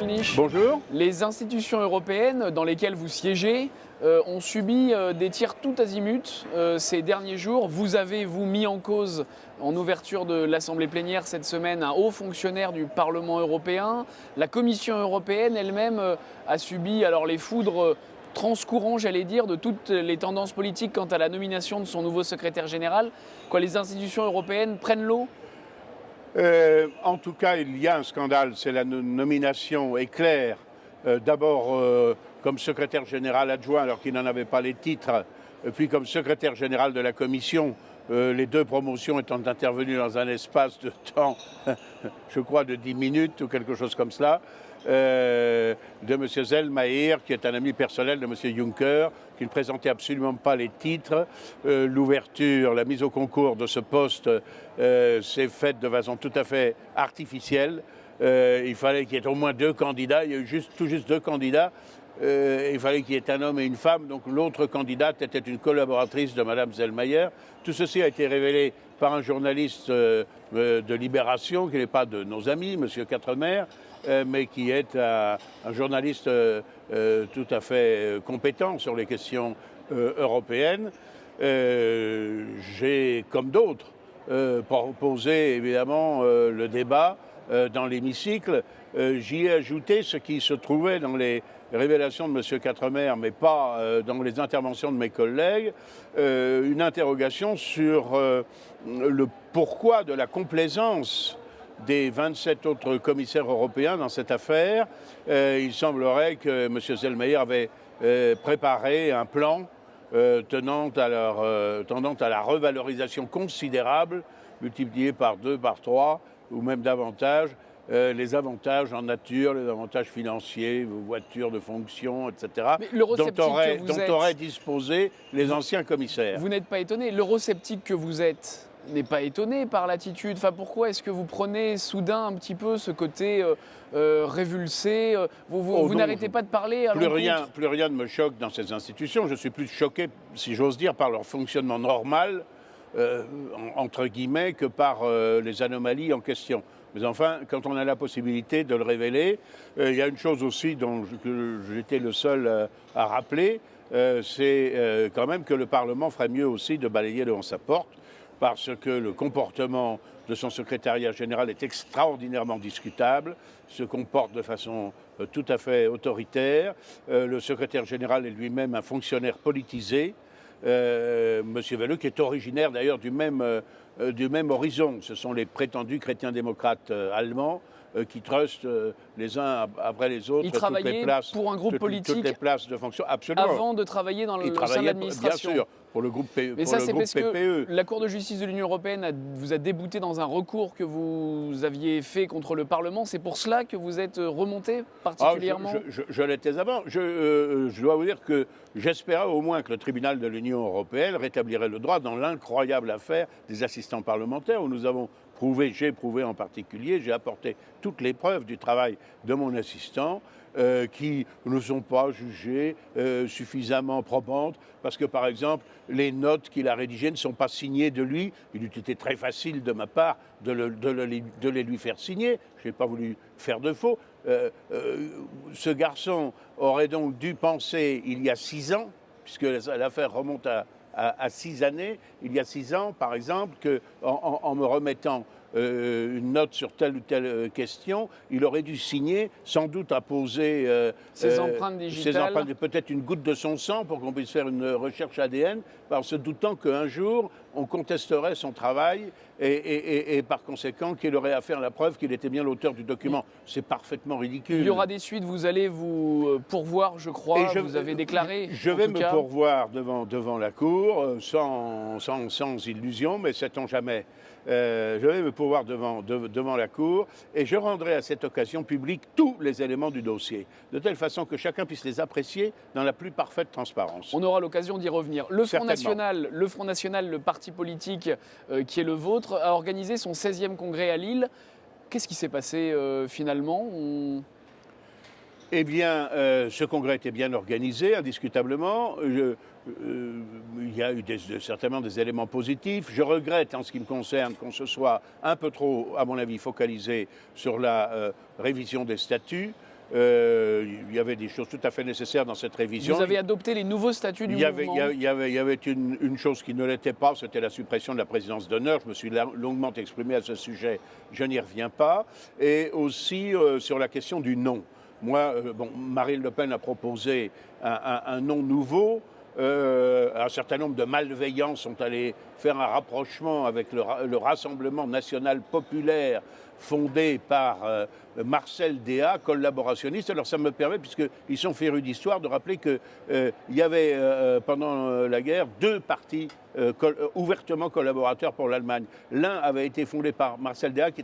Gollnisch. Bonjour. Les institutions européennes dans lesquelles vous siégez ont subi des tirs tout azimuts ces derniers jours. Vous avez, vous, mis en cause, en ouverture de l'Assemblée plénière cette semaine, un haut fonctionnaire du Parlement européen. La Commission européenne elle-même a subi alors les foudres transcourant, j'allais dire, de toutes les tendances politiques quant à la nomination de son nouveau secrétaire général. Quoi, les institutions européennes prennent l'eau ? En tout cas, il y a un scandale, c'est la nomination éclair, d'abord comme secrétaire général adjoint alors qu'il n'en avait pas les titres, puis comme secrétaire général de la Commission, les deux promotions étant intervenues dans un espace de temps, je crois, de 10 minutes ou quelque chose comme cela, de M. Selmayr, qui est un ami personnel de M. Juncker, qui ne présentait absolument pas les titres. L'ouverture, la mise au concours de ce poste s'est faite de façon tout à fait artificielle. Il fallait qu'il y ait au moins 2 candidats. Il y a eu tout juste 2 candidats. Il fallait qu'il y ait un homme et une femme. Donc l'autre candidate était une collaboratrice de Mme Selmayr. Tout ceci a été révélé par un journaliste de Libération, qui n'est pas de nos amis, M. Quatremer, mais qui est un journaliste tout à fait compétent sur les questions européennes. J'ai, comme d'autres, proposé évidemment le débat dans l'hémicycle. J'y ai ajouté ce qui se trouvait dans les révélations de M. Quatremer, mais pas dans les interventions de mes collègues, une interrogation sur le pourquoi de la complaisance des 27 autres commissaires européens dans cette affaire. Il semblerait que M. Selmayr avait préparé un plan tendant à la revalorisation considérable, multipliée par 2, par 3, ou même davantage, les avantages en nature, les avantages financiers, voitures de fonction, etc., dont auraient disposé les anciens commissaires. Vous n'êtes pas étonné. L'eurosceptique que vous êtes n'est pas étonné par l'attitude. Enfin, pourquoi est-ce que vous prenez soudain un petit peu ce côté révulsé? Vous n'arrêtez pas de parler à l'encontre. Plus rien ne me choque dans ces institutions. Je suis plus choqué, si j'ose dire, par leur fonctionnement normal, entre guillemets, que par les anomalies en question. Mais enfin, quand on a la possibilité de le révéler, il y a une chose aussi dont j'étais le seul à rappeler, c'est quand même que le Parlement ferait mieux aussi de balayer devant sa porte, parce que le comportement de son secrétariat général est extraordinairement discutable, se comporte de façon tout à fait autoritaire. Le secrétaire général est lui-même un fonctionnaire politisé. M. Welle, qui est originaire d'ailleurs du même horizon. Ce sont les prétendus chrétiens-démocrates allemands qui trustent les uns après les autres toutes les places, pour un groupe politique, toutes les places de fonction. Absolument. Avant de travailler dans le sein de l'administration. Bien sûr, pour le groupe PPE. Mais ça, c'est parce que la Cour de justice de l'Union européenne vous a débouté dans un recours que vous aviez fait contre le Parlement. C'est pour cela que vous êtes remonté particulièrement? Je l'étais avant. Je dois vous dire que j'espérais au moins que le tribunal de l'Union européenne rétablirait le droit dans l'incroyable affaire des assistants parlementaires où nous avons j'ai prouvé en particulier, j'ai apporté toutes les preuves du travail de mon assistant qui ne sont pas jugées suffisamment probantes parce que, par exemple, les notes qu'il a rédigées ne sont pas signées de lui. Il eût été très facile de ma part de les lui faire signer. Je n'ai pas voulu faire de faux. Ce garçon aurait donc dû penser, il y a 6 ans, puisque l'affaire remonte à 6 années, il y a 6 ans, par exemple, qu'en me remettant une note sur telle ou telle question, il aurait dû signer, sans doute apposer ses empreintes digitales, peut-être une goutte de son sang pour qu'on puisse faire une recherche ADN, en se doutant qu'un jour, on contesterait son travail et par conséquent qu'il aurait à faire la preuve qu'il était bien l'auteur du document. C'est parfaitement ridicule. Il y aura des suites, vous allez vous pourvoir, je crois, vous avez déclaré. Je vais me pourvoir devant la Cour, sans illusion, mais sait-on jamais. Je vais me pourvoir devant la Cour et je rendrai à cette occasion publique tous les éléments du dossier, de telle façon que chacun puisse les apprécier dans la plus parfaite transparence. On aura l'occasion d'y revenir. Le Front National, le parti politique qui est le vôtre, a organisé son 16e congrès à Lille. Qu'est-ce qui s'est passé finalement? Eh bien, ce congrès était bien organisé, indiscutablement. Il y a eu certainement des éléments positifs. Je regrette, en ce qui me concerne, qu'on se soit un peu trop, à mon avis, focalisé sur la révision des statuts. Il y avait des choses tout à fait nécessaires dans cette révision. Vous avez adopté les nouveaux statuts du mouvement. Il y avait une chose qui ne l'était pas, c'était la suppression de la présidence d'honneur. Je me suis longuement exprimé à ce sujet, je n'y reviens pas. Et aussi sur la question du nom. Moi, Marine Le Pen a proposé un nom nouveau. Un certain nombre de malveillants sont allés faire un rapprochement avec le Rassemblement national populaire fondé par Marcel Déat, collaborationniste. Alors ça me permet, puisqu'ils sont férus d'histoire, de rappeler qu'il y avait pendant la guerre deux partis ouvertement collaborateurs pour l'Allemagne. L'un avait été fondé par Marcel Déat, qui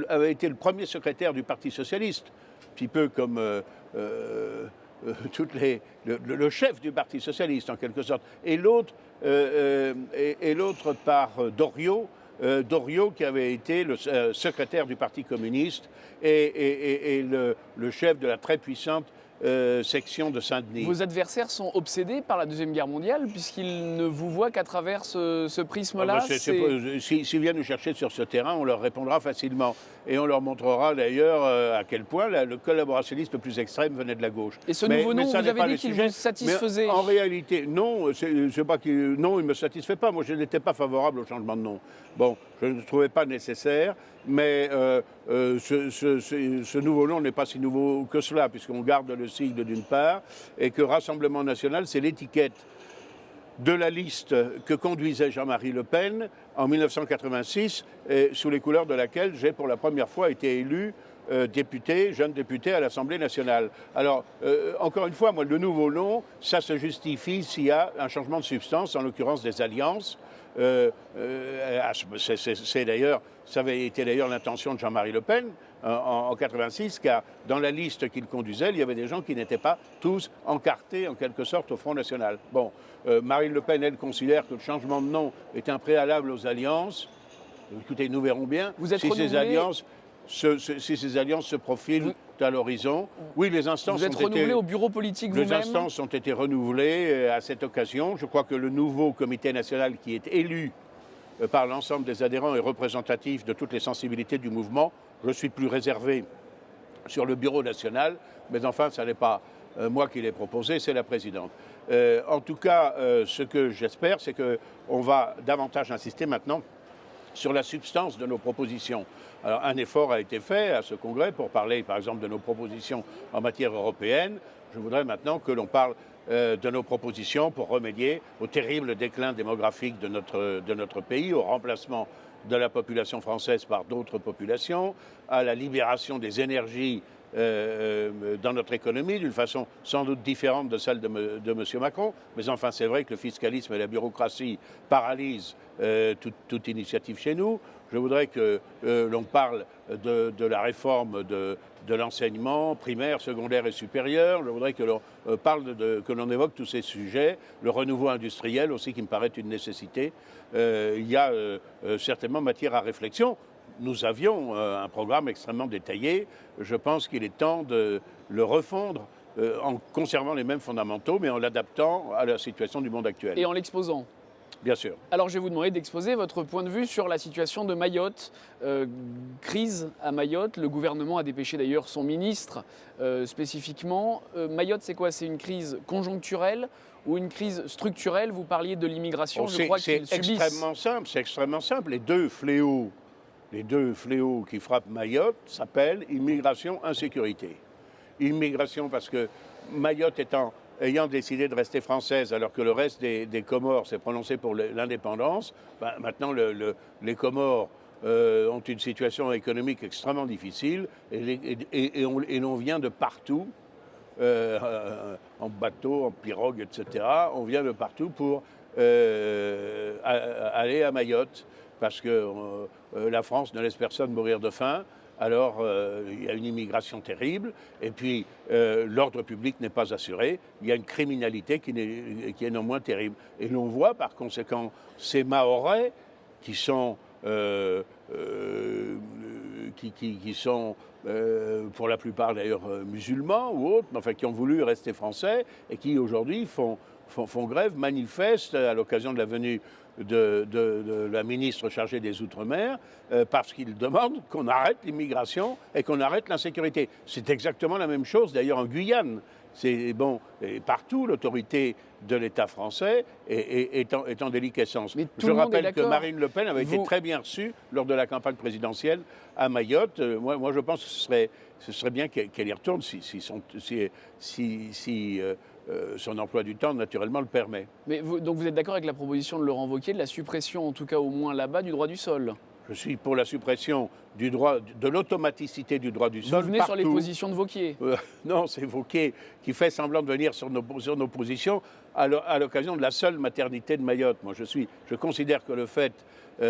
avait été le premier secrétaire du Parti socialiste, un petit peu comme le chef du Parti socialiste en quelque sorte, et l'autre par Doriot. Doriot qui avait été le secrétaire du Parti communiste et le chef de la très puissante section de Saint-Denis. Vos adversaires sont obsédés par la Deuxième Guerre mondiale puisqu'ils ne vous voient qu'à travers ce prisme-là. S'ils viennent nous chercher sur ce terrain, on leur répondra facilement. Et on leur montrera d'ailleurs à quel point le collaborationniste le plus extrême venait de la gauche. Et ce nouveau nom, vous avez dit qu'il vous satisfaisait. Mais en réalité, non, non, il ne me satisfait pas. Moi, je n'étais pas favorable au changement de nom. Bon, je ne le trouvais pas nécessaire, mais ce nouveau nom n'est pas si nouveau que cela, puisqu'on garde le sigle d'une part, et que Rassemblement national, c'est l'étiquette de la liste que conduisait Jean-Marie Le Pen en 1986, sous les couleurs de laquelle j'ai pour la première fois été élu jeune député à l'Assemblée nationale. Alors, encore une fois, moi, le nouveau nom, ça se justifie s'il y a un changement de substance, en l'occurrence des alliances. Ça avait été d'ailleurs l'intention de Jean-Marie Le Pen en 86, car dans la liste qu'il conduisait, il y avait des gens qui n'étaient pas tous encartés en quelque sorte au Front National. Bon, Marine Le Pen, elle, considère que le changement de nom est un préalable aux alliances. Écoutez, nous verrons bien si ces alliances se profilent à l'horizon. Oui, les instances vous êtes renouvelé au bureau politique vous-même. Les instances ont été renouvelées à cette occasion. Je crois que le nouveau comité national qui est élu par l'ensemble des adhérents est représentatif de toutes les sensibilités du mouvement. Je suis plus réservé sur le bureau national, mais enfin, ce n'est pas moi qui l'ai proposé, c'est la présidente. En tout cas, ce que j'espère, c'est qu'on va davantage insister maintenant sur la substance de nos propositions. Alors, un effort a été fait à ce congrès pour parler, par exemple, de nos propositions en matière européenne. Je voudrais maintenant que l'on parle de nos propositions pour remédier au terrible déclin démographique de notre pays, au remplacement de la population française par d'autres populations, à la libération des énergies dans notre économie d'une façon sans doute différente de celle de M. Macron. Mais enfin, c'est vrai que le fiscalisme et la bureaucratie paralysent toute initiative chez nous. Je voudrais que l'on parle de la réforme de l'enseignement primaire, secondaire et supérieur. Je voudrais que l'on que l'on évoque tous ces sujets. Le renouveau industriel aussi, qui me paraît une nécessité. Il y a certainement matière à réflexion. Nous avions un programme extrêmement détaillé. Je pense qu'il est temps de le refondre en conservant les mêmes fondamentaux, mais en l'adaptant à la situation du monde actuel. Et en l'exposant. Bien sûr. Alors je vais vous demander d'exposer votre point de vue sur la situation de Mayotte. Crise à Mayotte, le gouvernement a dépêché d'ailleurs son ministre spécifiquement. Mayotte, c'est quoi? C'est une crise conjoncturelle ou une crise structurelle? Vous parliez de l'immigration, je crois qu'ils subissent. C'est extrêmement simple. Les deux fléaux qui frappent Mayotte s'appellent immigration, insécurité. Immigration parce que Mayotte ayant décidé de rester française alors que le reste des Comores s'est prononcé pour l'indépendance, maintenant les Comores ont une situation économique extrêmement difficile et l'on vient de partout, en bateau, en pirogue, etc. On vient de partout pour aller à Mayotte parce que la France ne laisse personne mourir de faim. Alors, il y a une immigration terrible, et puis l'ordre public n'est pas assuré. Il y a une criminalité qui est non moins terrible. Et l'on voit par conséquent ces Mahorais qui sont, pour la plupart d'ailleurs musulmans ou autres, mais enfin qui ont voulu rester français et qui aujourd'hui font font grève, manifestent à l'occasion de la venue de la ministre chargée des Outre-mer, parce qu'ils demandent qu'on arrête l'immigration et qu'on arrête l'insécurité. C'est exactement la même chose d'ailleurs en Guyane. C'est bon, et partout, l'autorité de l'État français est en déliquescence. Je rappelle que Marine Le Pen avait été très bien reçue lors de la campagne présidentielle à Mayotte. Moi, je pense que ce serait bien qu'elle y retourne si son emploi du temps, naturellement, le permet. Mais donc vous êtes d'accord avec la proposition de Laurent Wauquiez de la suppression, en tout cas au moins là-bas, du droit du sol? Je suis pour la suppression du droit, de l'automaticité du droit du sol. Vous venez partout. sur les positions de Wauquiez? Non, c'est Wauquiez qui fait semblant de venir sur nos positions à l'occasion de la seule maternité de Mayotte. Moi, je considère que le fait,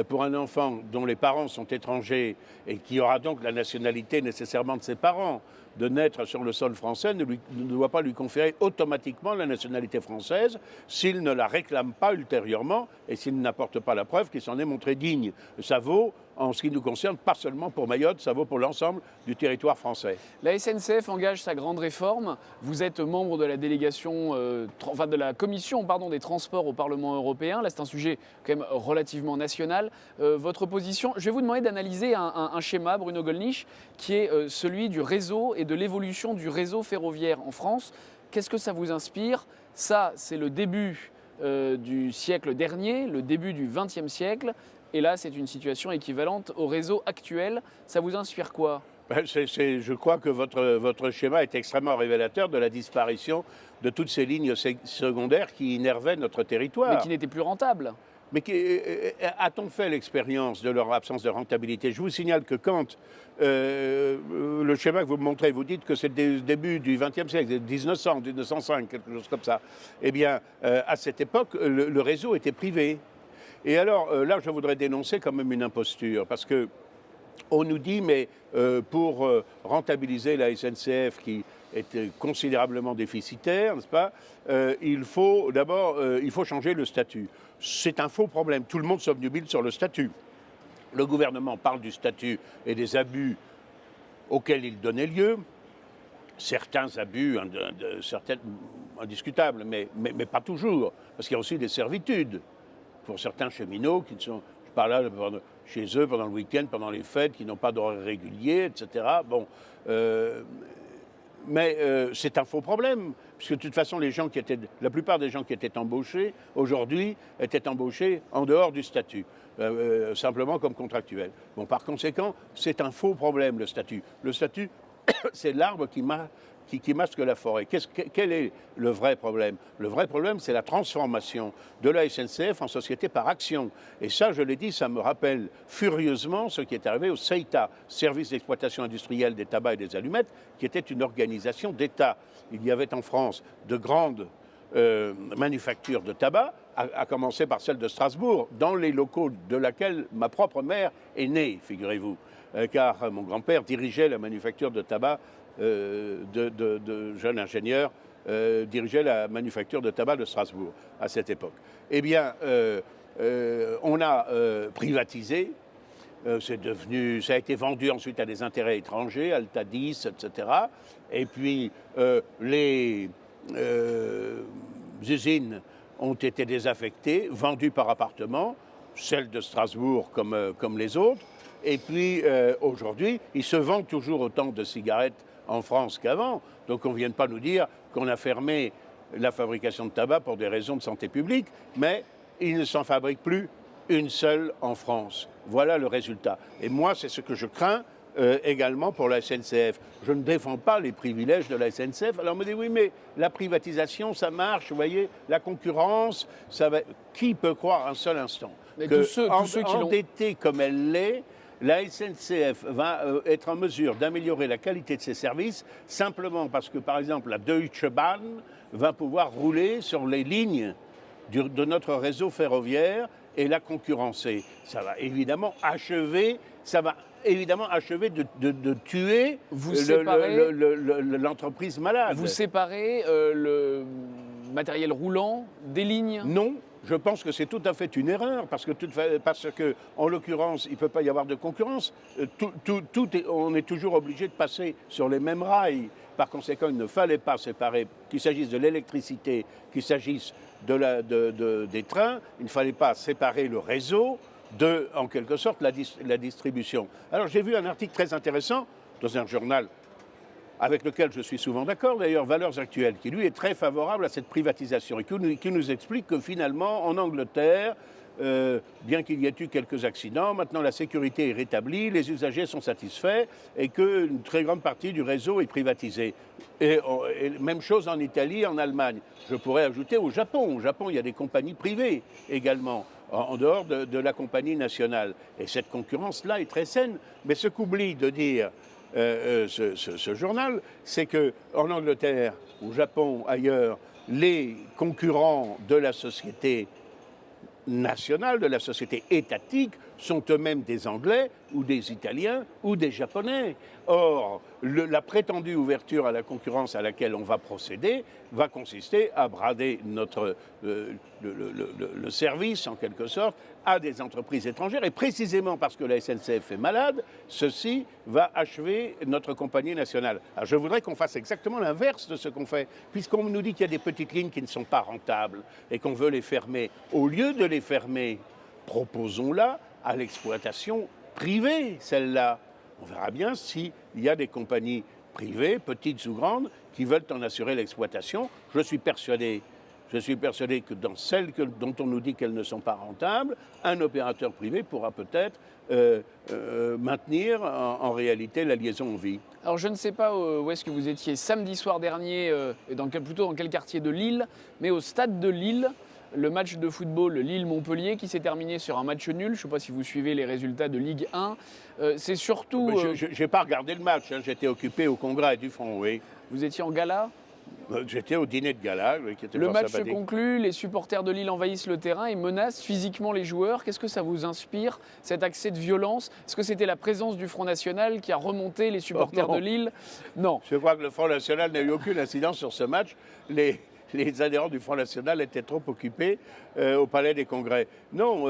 pour un enfant dont les parents sont étrangers et qui aura donc la nationalité nécessairement de ses parents, de naître sur le sol français ne doit pas lui conférer automatiquement la nationalité française s'il ne la réclame pas ultérieurement et s'il n'apporte pas la preuve qu'il s'en est montré digne. Ça vaut, en ce qui nous concerne, pas seulement pour Mayotte, ça vaut pour l'ensemble du territoire français. La SNCF engage sa grande réforme. Vous êtes membre de la délégation, de la commission des transports au Parlement européen. Là, c'est un sujet quand même relativement national. Votre position, je vais vous demander d'analyser un schéma, Bruno Gollnisch, qui est celui du réseau et de l'évolution du réseau ferroviaire en France. Qu'est-ce que ça vous inspire? Ça, c'est le début du siècle dernier, le début du XXe siècle. Et là, c'est une situation équivalente au réseau actuel. Ça vous inspire quoi? Je crois que votre schéma est extrêmement révélateur de la disparition de toutes ces lignes secondaires qui innervaient notre territoire. Mais qui n'étaient plus rentables. Mais a-t-on fait l'expérience de leur absence de rentabilité? Je vous signale que quand le schéma que vous me montrez, vous dites que c'est le début du XXe siècle, 1900, 1905, quelque chose comme ça. Eh bien, à cette époque, le réseau était privé. Et alors, là, je voudrais dénoncer quand même une imposture, parce que on nous dit, mais pour rentabiliser la SNCF, qui est considérablement déficitaire, n'est-ce pas, il faut changer le statut. C'est un faux problème. Tout le monde s'obnubile sur le statut. Le gouvernement parle du statut et des abus auxquels il donnait lieu. Certains abus, certains indiscutables, mais pas toujours, parce qu'il y a aussi des servitudes pour certains cheminots qui sont, je parle là chez eux pendant le week-end, pendant les fêtes, qui n'ont pas d'horaire régulier, etc. Bon, mais c'est un faux problème, puisque de toute façon, la plupart des gens qui étaient embauchés aujourd'hui étaient embauchés en dehors du statut, simplement comme contractuels. Bon, par conséquent, c'est un faux problème, le statut. Le statut, c'est l'arbre qui masque la forêt. Quel est le vrai problème? Le vrai problème, c'est la transformation de la SNCF en société par action. Et ça, je l'ai dit, ça me rappelle furieusement ce qui est arrivé au CEITA, Service d'exploitation industrielle des tabacs et des allumettes, qui était une organisation d'État. Il y avait en France de grandes manufactures de tabac, à commencer par celle de Strasbourg, dans les locaux de laquelle ma propre mère est née, figurez-vous, car mon grand-père dirigeait la manufacture de tabac de jeunes ingénieurs, dirigeait la manufacture de tabac de Strasbourg à cette époque. Eh bien, on a privatisé, ça a été vendu ensuite à des intérêts étrangers, Altadis, etc. Et puis, les usines ont été désaffectées, vendues par appartement, celles de Strasbourg comme les autres. Et puis, aujourd'hui, ils se vendent toujours autant de cigarettes en France qu'avant. Donc on ne vienne pas nous dire qu'on a fermé la fabrication de tabac pour des raisons de santé publique, mais il ne s'en fabrique plus une seule en France. Voilà le résultat. Et moi, c'est ce que je crains également pour la SNCF. Je ne défends pas les privilèges de la SNCF. Alors on me dit, oui, mais la privatisation, ça marche, vous voyez, la concurrence, ça va... Qui peut croire un seul instant mais que, tous ceux qui endettée comme elle l'est, la SNCF va être en mesure d'améliorer la qualité de ses services simplement parce que, par exemple, la Deutsche Bahn va pouvoir rouler sur les lignes de notre réseau ferroviaire et la concurrencer. Ça va évidemment achever de tuer l'entreprise malade. Vous séparez le matériel roulant des lignes? Non, je pense que c'est tout à fait une erreur, parce que en l'occurrence, il ne peut pas y avoir de concurrence. On est toujours obligé de passer sur les mêmes rails. Par conséquent, il ne fallait pas séparer, qu'il s'agisse de l'électricité, qu'il s'agisse des trains, il ne fallait pas séparer le réseau de, en quelque sorte, la distribution. Alors j'ai vu un article très intéressant dans un journal avec lequel je suis souvent d'accord, d'ailleurs, Valeurs Actuelles, qui lui est très favorable à cette privatisation et qui nous explique que finalement, en Angleterre, bien qu'il y ait eu quelques accidents, maintenant la sécurité est rétablie, les usagers sont satisfaits et qu'une très grande partie du réseau est privatisée. Et même chose en Italie, en Allemagne. Je pourrais ajouter au Japon. Au Japon, il y a des compagnies privées également, en dehors de la compagnie nationale. Et cette concurrence-là est très saine. Mais ce qu'oublie de dire ce journal, c'est qu'en Angleterre, au Japon, ailleurs, les concurrents de la société nationale, de la société étatique, sont eux-mêmes des Anglais ou des Italiens ou des Japonais. Or, la prétendue ouverture à la concurrence à laquelle on va procéder va consister à brader le service, en quelque sorte, à des entreprises étrangères. Et précisément parce que la SNCF est malade, ceci va achever notre compagnie nationale. Alors, je voudrais qu'on fasse exactement l'inverse de ce qu'on fait, puisqu'on nous dit qu'il y a des petites lignes qui ne sont pas rentables et qu'on veut les fermer. Au lieu de les fermer, proposons-la à l'exploitation privée, celle-là. On verra bien s'il y a des compagnies privées, petites ou grandes, qui veulent en assurer l'exploitation. Je suis persuadé que dans celles dont on nous dit qu'elles ne sont pas rentables, un opérateur privé pourra peut-être maintenir en réalité la liaison en vie. Alors je ne sais pas où est-ce que vous étiez samedi soir dernier, plutôt dans quel quartier de Lille, mais au stade de Lille, le match de football Lille-Montpellier qui s'est terminé sur un match nul. Je ne sais pas si vous suivez les résultats de Ligue 1. C'est surtout... Je n'ai pas regardé le match, hein. J'étais occupé au Congrès du Front, oui. Vous étiez en gala ? J'étais au dîner de gala, oui, qui était Le fort match sympathique. se conclut, les supporters de Lille envahissent le terrain et menacent physiquement les joueurs. Qu'est-ce que ça vous inspire, cet accès de violence ? Est-ce que c'était la présence du Front National qui a remonté les supporters de Lille ? Non. Je crois que le Front National n'a eu aucune incidence sur ce match. Les adhérents du Front National étaient trop occupés au Palais des Congrès. Non,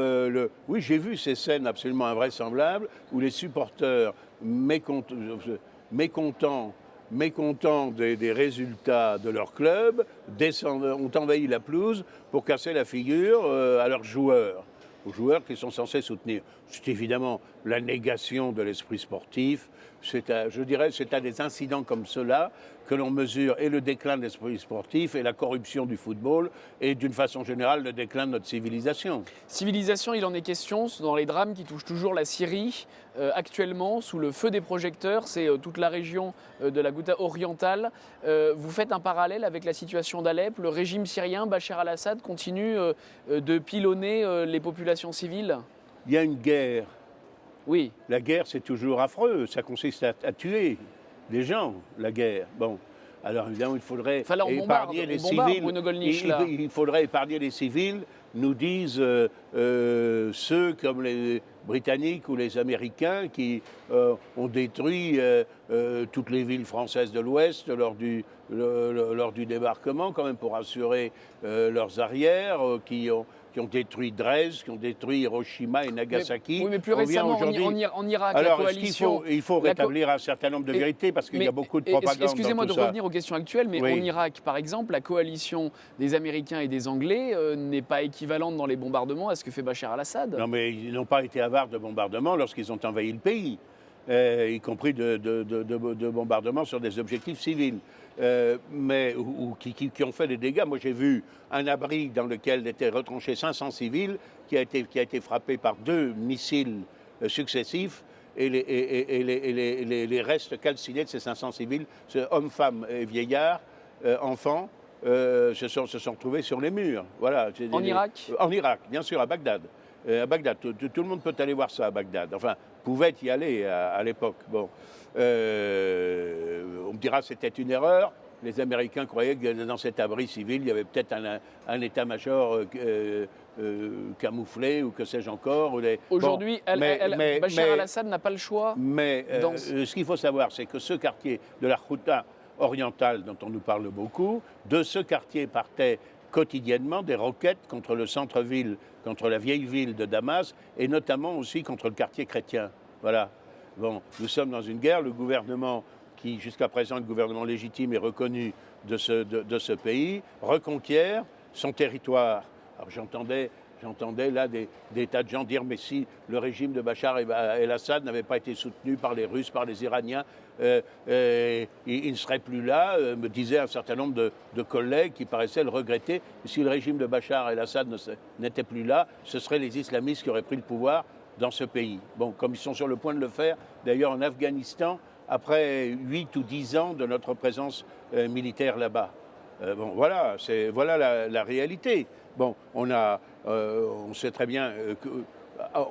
oui, j'ai vu ces scènes absolument invraisemblables où les supporters mécontents des résultats de leur club ont envahi la pelouse pour casser la figure à leurs joueurs, aux joueurs qui sont censés soutenir. C'est évidemment la négation de l'esprit sportif. Je dirais c'est à des incidents comme cela que l'on mesure et le déclin de l'esprit sportif et la corruption du football et d'une façon générale le déclin de notre civilisation. Civilisation, il en est question dans les drames qui touchent toujours la Syrie. Actuellement, sous le feu des projecteurs, c'est toute la région de la Ghouta orientale. Vous faites un parallèle avec la situation d'Alep. Le régime syrien, Bachar al-Assad, continue de pilonner les populations civiles. Il y a une guerre. Oui. La guerre, c'est toujours affreux. Ça consiste à tuer des gens, la guerre. Bon. Alors évidemment, il faudrait épargner les civils. Il faudrait épargner les civils, nous disent ceux comme les Britanniques ou les Américains qui ont détruit toutes les villes françaises de l'Ouest lors du débarquement, quand même pour assurer leurs arrières, qui ont détruit Dresde, qui ont détruit Hiroshima et Nagasaki. Mais plus récemment, en Irak, alors, la coalition... il faut rétablir un certain nombre de vérités, parce qu'il y a beaucoup de propagande. Excusez-moi de revenir aux questions actuelles, mais oui. En Irak, par exemple, la coalition des Américains et des Anglais n'est pas équivalente dans les bombardements à ce que fait Bachar al-Assad. Non, mais ils n'ont pas été avares de bombardements lorsqu'ils ont envahi le pays, y compris de bombardements sur des objectifs civils. Qui ont fait des dégâts. Moi, j'ai vu un abri dans lequel étaient retranchés 500 civils qui a été frappé par 2 missiles successifs et les restes calcinés de ces 500 civils, hommes, femmes et vieillards, enfants, se sont retrouvés sur les murs. Voilà. Irak ? En Irak, bien sûr, à Bagdad. À Bagdad, tout le monde peut aller voir ça à Bagdad. Enfin, pouvait y aller à l'époque. Bon. On me dira que c'était une erreur. Les Américains croyaient que dans cet abri civil, il y avait peut-être un état-major camouflé ou que sais-je encore. Aujourd'hui, Bachar al-Assad n'a pas le choix. Mais ce qu'il faut savoir, c'est que ce quartier de la Ghouta orientale, dont on nous parle beaucoup, de ce quartier partaient quotidiennement des roquettes contre le centre-ville, contre la vieille ville de Damas, et notamment aussi contre le quartier chrétien. Voilà. Bon, nous sommes dans une guerre, le gouvernement qui, jusqu'à présent, le gouvernement légitime et reconnu de ce pays, reconquiert son territoire. Alors j'entendais là des tas de gens dire mais si le régime de Bachar el-Assad n'avait pas été soutenu par les Russes, par les Iraniens, il ne serait plus là, me disaient un certain nombre de collègues qui paraissaient le regretter. Si le régime de Bachar el-Assad n'était plus là, ce seraient les islamistes qui auraient pris le pouvoir dans ce pays. Bon, comme ils sont sur le point de le faire, d'ailleurs en Afghanistan, après 8 ou 10 ans de notre présence militaire là-bas. Bon, voilà la réalité. Bon, on sait très bien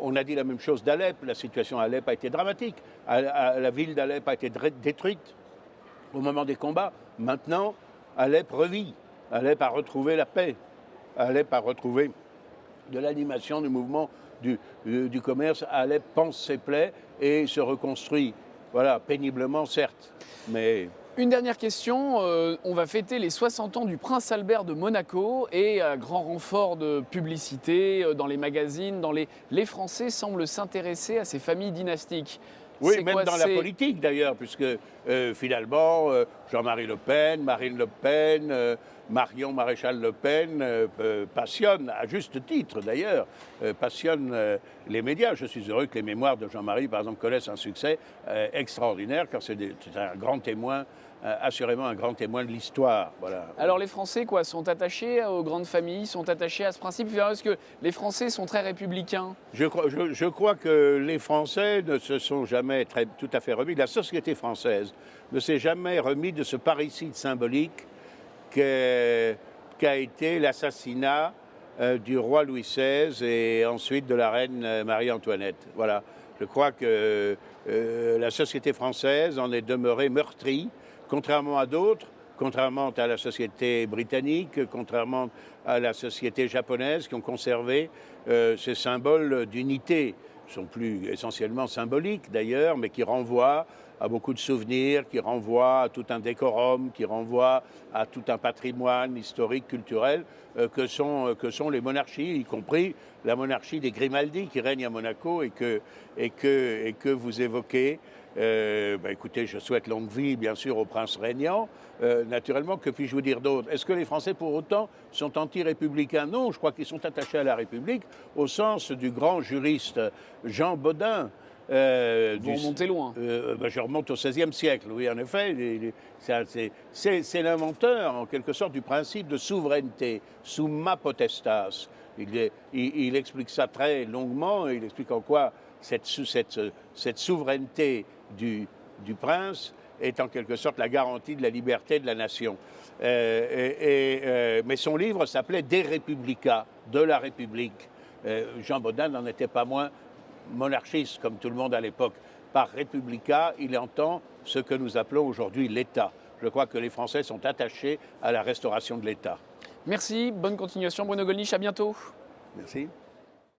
on a dit la même chose d'Alep. La situation à Alep a été dramatique. La ville d'Alep a été détruite au moment des combats. Maintenant, Alep revit. Alep a retrouvé la paix. Alep a retrouvé de l'animation du mouvement du commerce. Alep pense ses plaies et se reconstruit. Voilà, péniblement certes, mais... Une dernière question, on va fêter les 60 ans du prince Albert de Monaco et à grand renfort de publicité dans les magazines, les Français semblent s'intéresser à ces familles dynastiques. Oui, même dans la politique d'ailleurs, puisque finalement, Jean-Marie Le Pen, Marine Le Pen, Marion Maréchal Le Pen passionnent, à juste titre d'ailleurs, passionnent les médias. Je suis heureux que les mémoires de Jean-Marie, par exemple, connaissent un succès extraordinaire, car c'est un grand témoin, assurément un grand témoin de l'histoire. Voilà. Alors les Français sont attachés aux grandes familles, sont attachés à ce principe? Est-ce que les Français sont très républicains? Je crois que les Français ne se sont jamais tout à fait remis, la société française ne s'est jamais remis de ce parricide symbolique qu'a été l'assassinat du roi Louis XVI et ensuite de la reine Marie-Antoinette. Voilà. Je crois que la société française en est demeurée meurtrie, contrairement à d'autres, contrairement à la société britannique, contrairement à la société japonaise, qui ont conservé ces symboles d'unité. Ils sont plus essentiellement symboliques d'ailleurs, mais qui renvoient à beaucoup de souvenirs, qui renvoient à tout un décorum, qui renvoient à tout un patrimoine historique, culturel que sont les monarchies, y compris la monarchie des Grimaldi qui règne à Monaco et que vous évoquez. Écoutez, je souhaite longue vie, bien sûr, au prince régnant. Naturellement, que puis-je vous dire d'autre? Est-ce que les Français, pour autant, sont anti-républicains? Non, je crois qu'ils sont attachés à la République au sens du grand juriste Jean Bodin. Vous remontez loin. Je remonte au XVIe siècle, oui, en effet. C'est l'inventeur, en quelque sorte, du principe de souveraineté, summa potestas. Il explique ça très longuement, il explique en quoi cette souveraineté du prince est en quelque sorte la garantie de la liberté de la nation. Mais son livre s'appelait De Republica, de la République. Jean Bodin n'en était pas moins monarchiste, comme tout le monde à l'époque. Par Republica, il entend ce que nous appelons aujourd'hui l'État. Je crois que les Français sont attachés à la restauration de l'État. Merci, bonne continuation Bruno Gollnisch, à bientôt. Merci.